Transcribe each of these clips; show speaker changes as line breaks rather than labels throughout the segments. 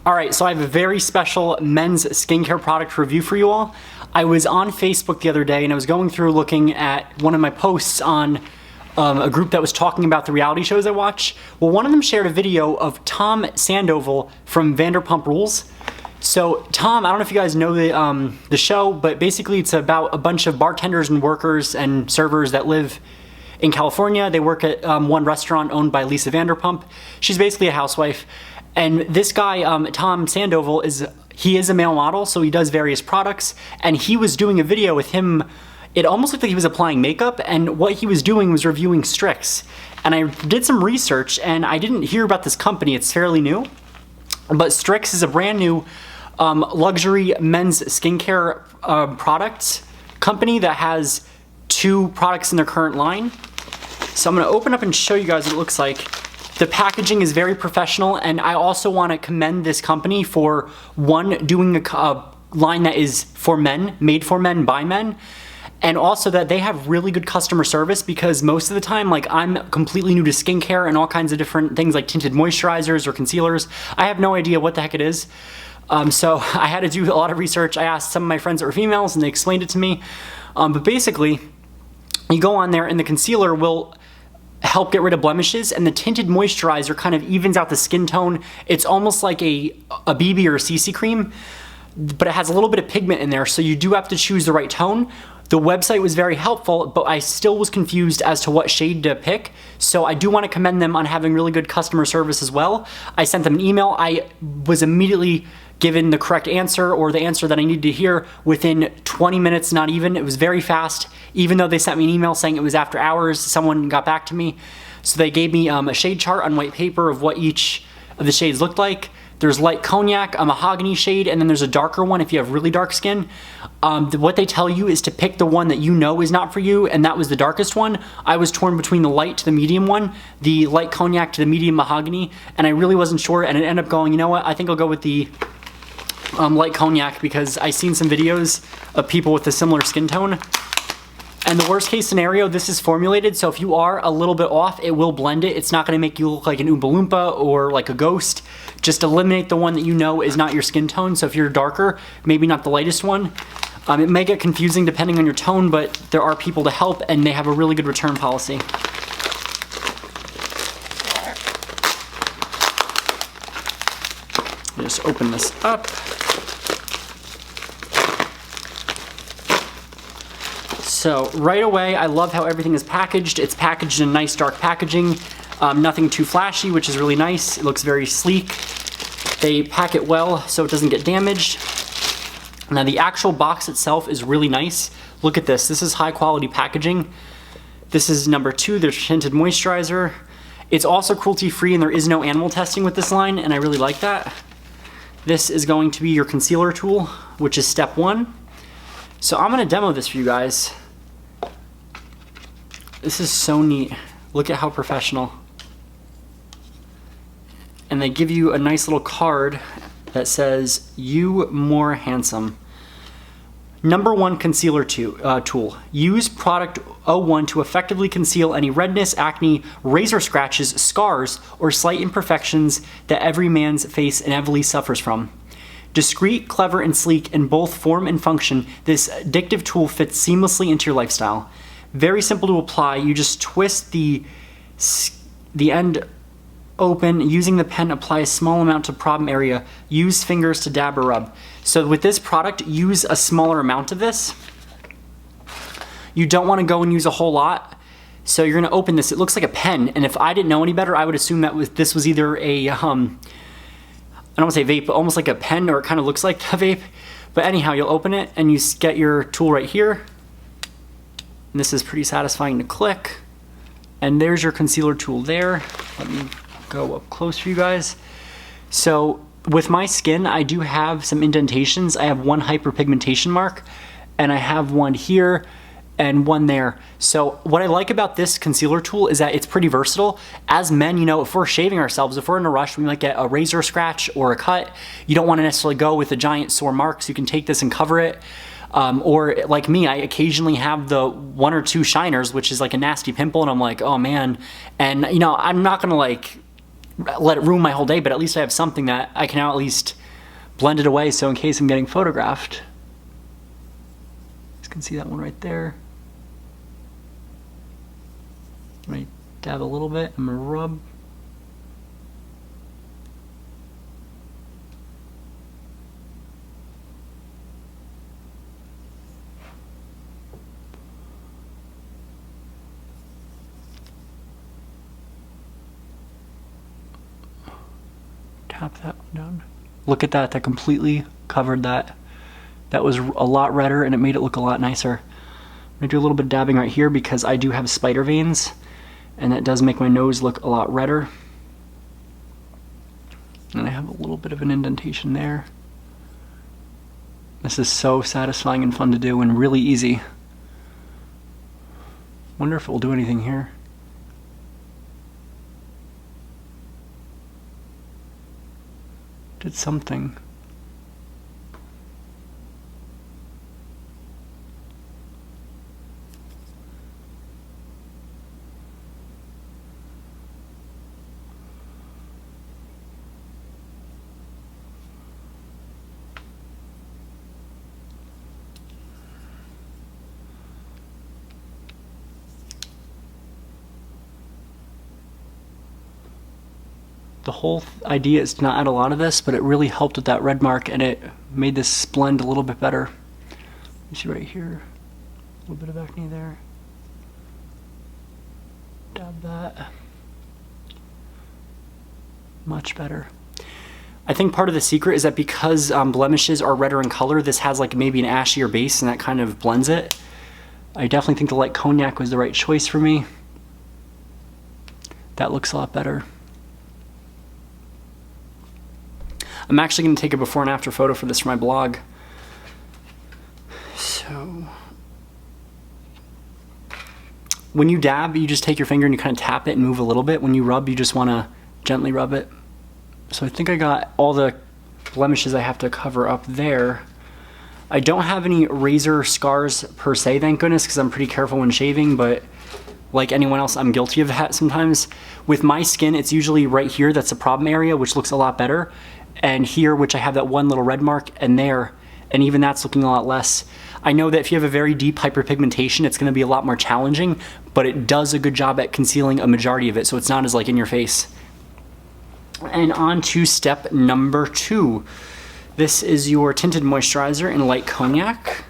All right, so I have a very special men's skincare product review for you all. I was on Facebook the other day and I was going through looking at one of my posts on a group that was talking about the reality shows I watch. Well, one of them shared a video of Tom Sandoval from Vanderpump Rules. So Tom, I don't know if you guys know the show, but basically it's about a bunch of bartenders and workers and servers that live in California. They work at one restaurant owned by Lisa Vanderpump. She's basically a housewife. And this guy, Tom Sandoval, is a male model, so he does various products. And he was doing a video with him. It almost looked like he was applying makeup, and what he was doing was reviewing Stryx. And I did some research, and I didn't hear about this company. It's fairly new. But Stryx is a brand new luxury men's skincare products company that has 2 products in their current line. So I'm gonna open up and show you guys what it looks like. The packaging is very professional, and I also want to commend this company for, one, doing a line that is for men, made for men by men, and also that they have really good customer service, because most of the time, like, I'm completely new to skincare and all kinds of different things like tinted moisturizers or concealers. I have no idea what the heck it is. So I had to do a lot of research. I asked some of my friends that were females and they explained it to me. But basically, you go on there and the concealer will help get rid of blemishes, and the tinted moisturizer kind of evens out the skin tone. It's almost like a BB or a CC cream, but it has a little bit of pigment in there, so you do have to choose the right tone. The website was very helpful, but I still was confused as to what shade to pick, so I do want to commend them on having really good customer service as well. I sent them an email. I was immediately given the correct answer, or the answer that I needed to hear, within 20 minutes, not even. It was very fast. Even though they sent me an email saying it was after hours, someone got back to me. So they gave me a shade chart on white paper of what each of the shades looked like. There's light cognac, a mahogany shade, and then there's a darker one if you have really dark skin. What they tell you is to pick the one that you know is not for you, and that was the darkest one. I was torn between the light to the medium one, the light cognac to the medium mahogany, and I really wasn't sure, and it ended up going, you know what, I think I'll go with the light cognac, because I've seen some videos of people with a similar skin tone. And the worst case scenario, this is formulated, so if you are a little bit off, it will blend it. It's not gonna make you look like an Oompa Loompa or like a ghost. Just eliminate the one that you know is not your skin tone. So if you're darker, maybe not the lightest one. It may get confusing depending on your tone, but there are people to help, and they have a really good return policy. Just open this up. So right away, I love how everything is packaged. It's packaged in nice dark packaging, nothing too flashy, which is really nice. It looks very sleek. They pack it well so it doesn't get damaged. Now the actual box itself is really nice. Look at this. This is high quality packaging. This is number 2, there's tinted moisturizer. It's also cruelty free, and there is no animal testing with this line, and I really like that. This is going to be your concealer tool, which is step 1. So I'm gonna demo this for you guys. This is so neat. Look at how professional. And they give you a nice little card that says, "You more handsome." Number 1 concealer tool. Use product 01 to effectively conceal any redness, acne, razor scratches, scars, or slight imperfections that every man's face inevitably suffers from. Discreet, clever, and sleek in both form and function, this addictive tool fits seamlessly into your lifestyle. Very simple to apply. You just twist the end open. Using the pen, apply a small amount to problem area. Use fingers to dab or rub. So with this product, use a smaller amount of this. You don't want to go and use a whole lot. So you're going to open this. It looks like a pen, and if I didn't know any better, I would assume that this was either a I don't want to say vape, but almost like a pen, or it kind of looks like a vape. But anyhow, you'll open it and you get your tool right here. And this is pretty satisfying to click. And there's your concealer tool there. Let me go up close for you guys. So with my skin, I do have some indentations. I have one hyperpigmentation mark, and I have one here and one there. So what I like about this concealer tool is that it's pretty versatile. As men, you know, if we're shaving ourselves, if we're in a rush, we might get a razor scratch or a cut. You don't want to necessarily go with a giant sore mark, so you can take this and cover it. Or like me, I occasionally have the 1 or 2 shiners, which is like a nasty pimple, and I'm like, oh man. And you know, I'm not gonna like let it ruin my whole day, but at least I have something that I can now at least blend it away, so in case I'm getting photographed. You can see that one right there. I'm gonna dab a little bit, I'm gonna rub. Tap that one down. Look at that, that completely covered that. That was a lot redder and it made it look a lot nicer. I'm gonna do a little bit of dabbing right here because I do have spider veins and that does make my nose look a lot redder. And I have a little bit of an indentation there. This is so satisfying and fun to do and really easy. Wonder if it will do anything here. Did something. The whole idea is to not add a lot of this, but it really helped with that red mark and it made this blend a little bit better. You see right here, a little bit of acne there. Dab that. Much better. I think part of the secret is that because blemishes are redder in color, this has like maybe an ashier base and that kind of blends it. I definitely think the light cognac was the right choice for me. That looks a lot better. I'm actually going to take a before and after photo for this for my blog. So, when you dab, you just take your finger and you kind of tap it and move a little bit. When you rub, you just want to gently rub it. So I think I got all the blemishes I have to cover up there. I don't have any razor scars per se, thank goodness, because I'm pretty careful when shaving, but like anyone else, I'm guilty of that sometimes. With my skin, it's usually right here that's a problem area, which looks a lot better. And here, which I have that one little red mark, and there, and even that's looking a lot less. I know that if you have a very deep hyperpigmentation, it's gonna be a lot more challenging, but it does a good job at concealing a majority of it, so it's not as like in your face. And on to step number 2. This is your tinted moisturizer in light cognac.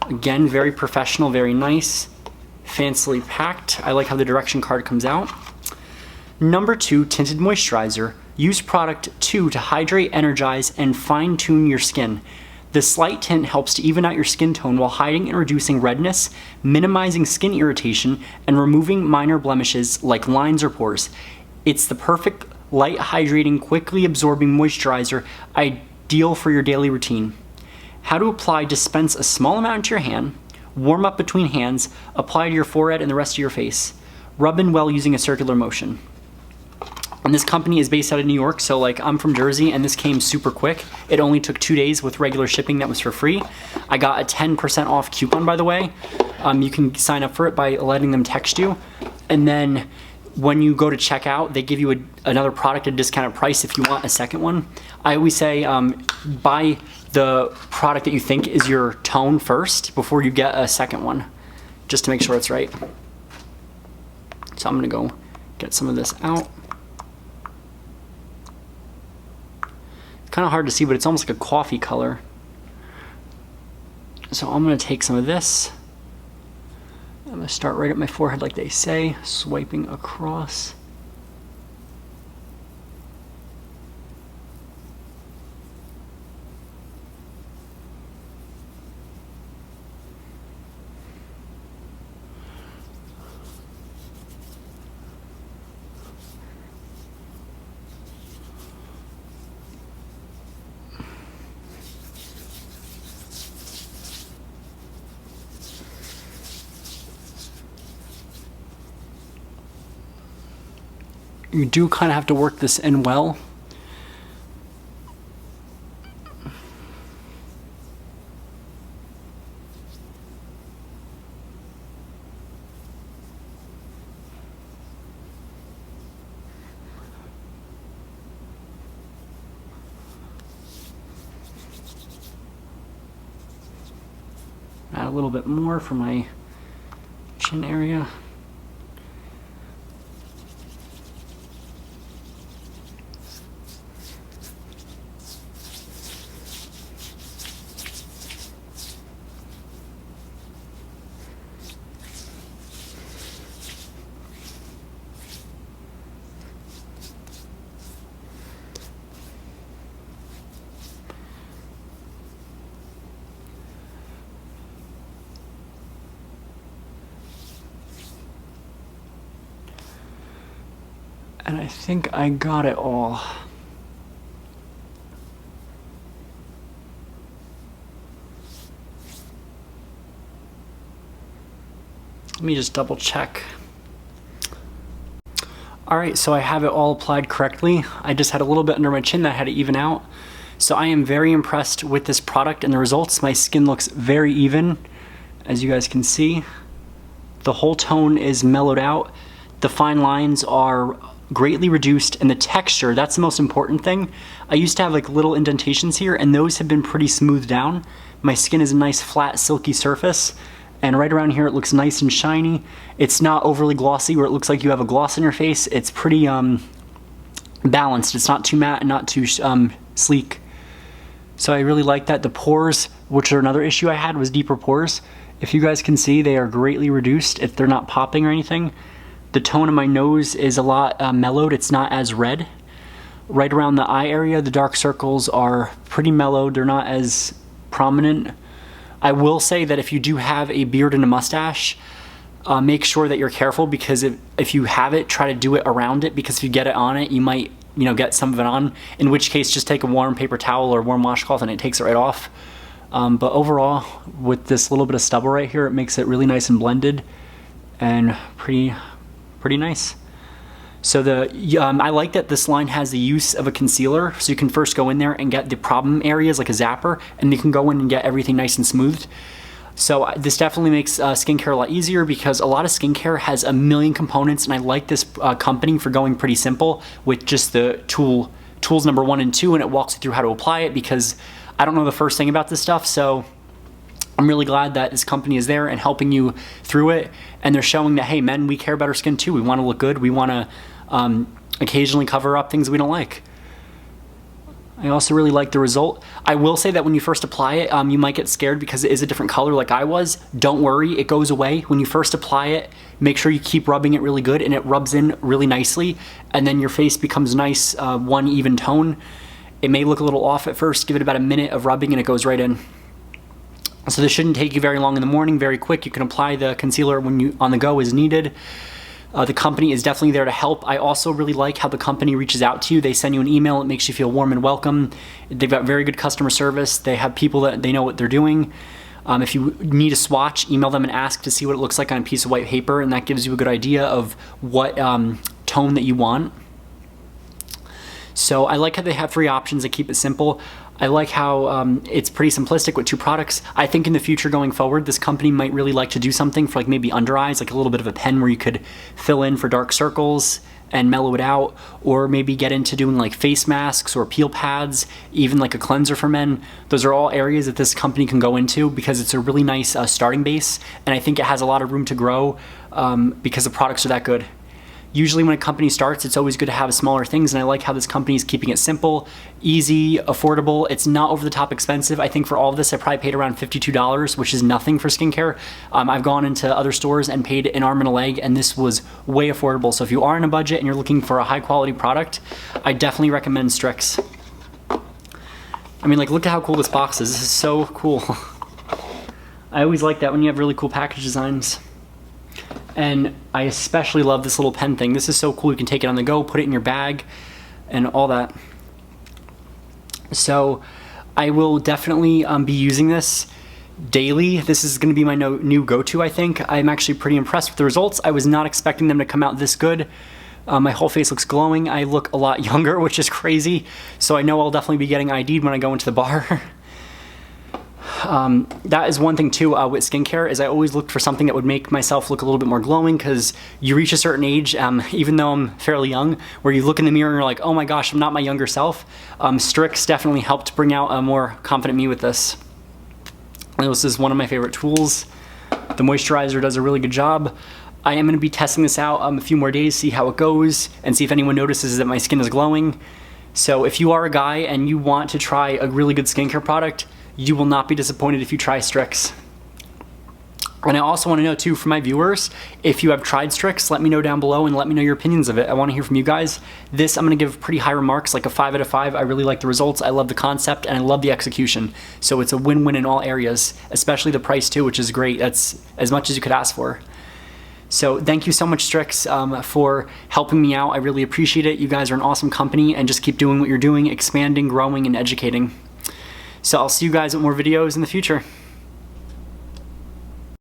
Again, very professional, very nice, fancily packed. I like how the direction card comes out. Number 2, tinted moisturizer. Use product 2 to hydrate, energize, and fine-tune your skin. This slight tint helps to even out your skin tone while hiding and reducing redness, minimizing skin irritation, and removing minor blemishes like lines or pores. It's the perfect light hydrating, quickly absorbing moisturizer, ideal for your daily routine. How to apply: dispense a small amount into your hand, warm up between hands, apply to your forehead and the rest of your face. Rub in well using a circular motion. And this company is based out of New York, so like I'm from Jersey and this came super quick. It only took 2 days with regular shipping that was for free. I got a 10% off coupon, by the way. You can sign up for it by letting them text you. And then when you go to checkout, they give you another product at a discounted price if you want a second one. I always say buy the product that you think is your tone first before you get a second one, just to make sure it's right. So I'm gonna go get some of this out. Kind of hard to see, but it's almost like a coffee color. So I'm going to take some of this. I'm going to start right at my forehead like they say, swiping across. You do kind of have to work this in well. add a little bit more for my chin area. And I think I got it all. Let me just double check. All right, so I have it all applied correctly. I just had a little bit under my chin that I had to even out. So I am very impressed with this product and the results. My skin looks very even, as you guys can see. The whole tone is mellowed out. The fine lines are greatly reduced, and the texture, that's the most important thing. I used to have like little indentations here, and those have been pretty smoothed down. My skin is a nice flat silky surface, and right around here it looks nice and shiny. It's not overly glossy where it looks like you have a gloss on your face. It's pretty balanced. It's not too matte and not too sleek. So I really like that. The pores, which are another issue I had, was deeper pores. If you guys can see, they are greatly reduced if they're not popping or anything. The tone of my nose is a lot mellowed. It's not as red. Right around the eye area, the dark circles are pretty mellowed. They're not as prominent. I will say that if you do have a beard and a mustache, make sure that you're careful, because if you have it, try to do it around it, because if you get it on it, you might get some of it on, in which case just take a warm paper towel or warm washcloth and it takes it right off. But overall, with this little bit of stubble right here, it makes it really nice and blended and pretty nice. So I like that this line has the use of a concealer, so you can first go in there and get the problem areas like a zapper, and you can go in and get everything nice and smoothed. So this definitely makes skincare a lot easier, because a lot of skincare has a million components, and I like this company for going pretty simple with just the tools number 1 and 2, and it walks you through how to apply it, because I don't know the first thing about this stuff. So I'm really glad that this company is there and helping you through it, and they're showing that, hey, men, we care about our skin too. We want to look good. We want to occasionally cover up things we don't like. I also really like the result. I will say that when you first apply it, you might get scared because it is a different color like I was. Don't worry, it goes away. When you first apply it, make sure you keep rubbing it really good, and it rubs in really nicely, and then your face becomes nice, one even tone. It may look a little off at first. Give it about a minute of rubbing and it goes right in. So this shouldn't take you very long in the morning, very quick. You can apply the concealer when you on the go as needed. The company is definitely there to help. I also really like how the company reaches out to you. They send you an email. It makes you feel warm and welcome. They've got very good customer service. They have people that they know what they're doing. If you need a swatch, email them and ask to see what it looks like on a piece of white paper, and that gives you a good idea of what tone that you want. So I like how they have 3 options. They keep it simple. I like how it's pretty simplistic with 2 products. I think in the future going forward, this company might really like to do something for like maybe under eyes, like a little bit of a pen where you could fill in for dark circles and mellow it out, or maybe get into doing like face masks or peel pads, even like a cleanser for men. Those are all areas that this company can go into, because it's a really nice starting base, and I think it has a lot of room to grow because the products are that good. Usually when a company starts, it's always good to have smaller things, and I like how this company is keeping it simple, easy, affordable. It's not over the top expensive. I think for all of this, I probably paid around $52, which is nothing for skincare. I've gone into other stores and paid an arm and a leg, and this was way affordable. So if you are on a budget and you're looking for a high quality product, I definitely recommend Stryx. I mean, like, look at how cool this box is. This is so cool. I always like that when you have really cool package designs. And I especially love this little pen thing. This is so cool. You can take it on the go, put it in your bag, and all that. So I will definitely be using this daily. This is going to be my new go-to, I think. I'm actually pretty impressed with the results. I was not expecting them to come out this good. My whole face looks glowing. I look a lot younger, which is crazy. So I know I'll definitely be getting ID'd when I go into the bar. That is one thing too with skincare, is I always looked for something that would make myself look a little bit more glowing, because you reach a certain age, even though I'm fairly young, where you look in the mirror and you're like, oh my gosh, I'm not my younger self. Stryx definitely helped bring out a more confident me with this. This is one of my favorite tools. The moisturizer does a really good job. I am going to be testing this out a few more days, see how it goes, and see if anyone notices that my skin is glowing. So if you are a guy and you want to try a really good skincare product, you will not be disappointed if you try Stryx. And I also want to know too, for my viewers, if you have tried Stryx, let me know down below and let me know your opinions of it. I want to hear from you guys. This, I'm going to give pretty high remarks, like a 5 out of 5. I really like the results, I love the concept, and I love the execution. So it's a win-win in all areas, especially the price too, which is great. That's as much as you could ask for. So thank you so much, Stryx, for helping me out. I really appreciate it. You guys are an awesome company, and just keep doing what you're doing, expanding, growing, and educating. So I'll see you guys with more videos in the future.